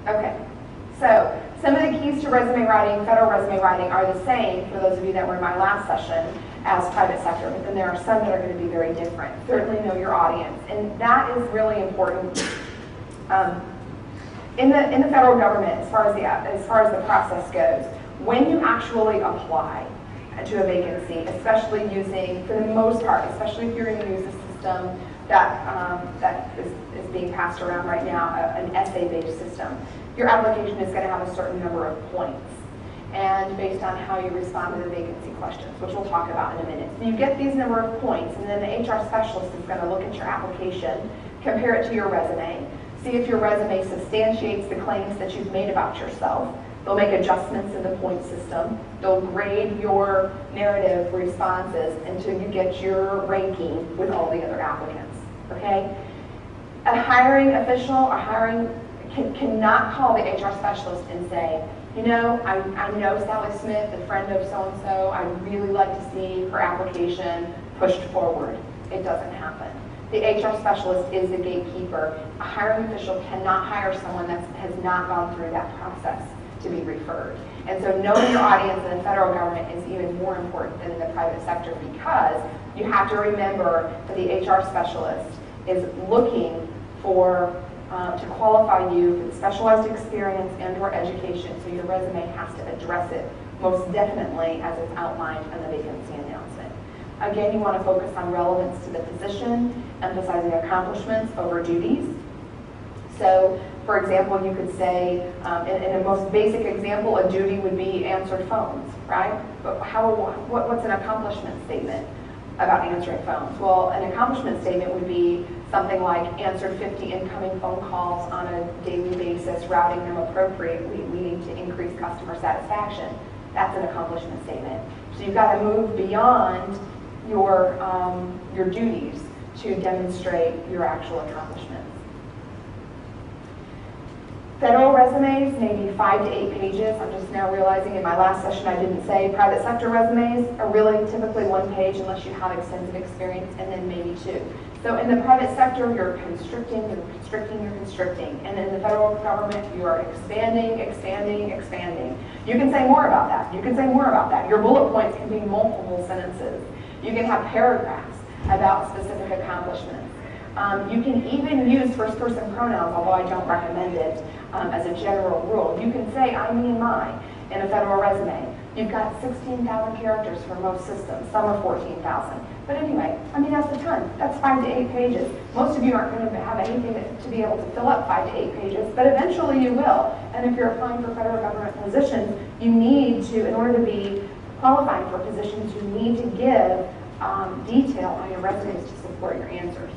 Okay, so some of the keys to resume writing, federal resume writing, are the same for those of you that were in my last session as private sector, but then there are some that are going to be very different. Certainly know your audience, and that is really important. In the federal government, as far as the process goes, when you actually apply to a vacancy, especially using, for the most part, especially if you're going to use a system that is being passed around right now, an essay-based system, your application is going to have a certain number of points, and based on how you respond to the vacancy questions, which we'll talk about in a minute. So you get these number of points, and then the HR specialist is going to look at your application, compare it to your resume, see if your resume substantiates the claims that you've made about yourself. They'll make adjustments in the point system. They'll grade your narrative responses until you get your ranking with all the other applicants, okay? A hiring official or cannot call the HR specialist and say, you know, I know Sally Smith, a friend of so-and-so, I'd really like to see her application pushed forward. It doesn't happen. The HR specialist is the gatekeeper. A hiring official cannot hire someone that has not gone through that process to be referred. And so knowing your audience in the federal government is even more important than in the private sector, because you have to remember that the HR specialist is looking for to qualify you for specialized experience and or education, so your resume has to address it most definitely as it's outlined in the vacancy announcement. Again, you want to focus on relevance to the position, emphasizing accomplishments over duties. So, for example, you could say, in a most basic example, a duty would be answered phones, right? But what's an accomplishment statement about answering phones? Well, an accomplishment statement would be something like answered 50 incoming phone calls on a daily basis, routing them appropriately, leading to increased customer satisfaction. That's an accomplishment statement. So you've got to move beyond your duties to demonstrate your actual accomplishments. Federal resumes may be 5 to 8 pages. I'm just now realizing in my last session I didn't say private sector resumes are really typically 1 page unless you have extensive experience, and then maybe 2. So in the private sector, you're constricting, and in the federal government, you are expanding. You can say more about that. Your bullet points can be multiple sentences. You can have paragraphs about specific accomplishments. You can even use first-person pronouns, although I don't recommend it as a general rule. You can say I, me, and my in a federal resume. You've got 16,000 characters for most systems. Some are 14,000. But anyway, I mean, that's a ton. That's 5 to 8 pages. Most of you aren't going to have anything to be able to fill up 5 to 8 pages, but eventually you will. And if you're applying for federal government positions, you need to, in order to be qualifying for positions, you need to give detail on your resumes to support your answers.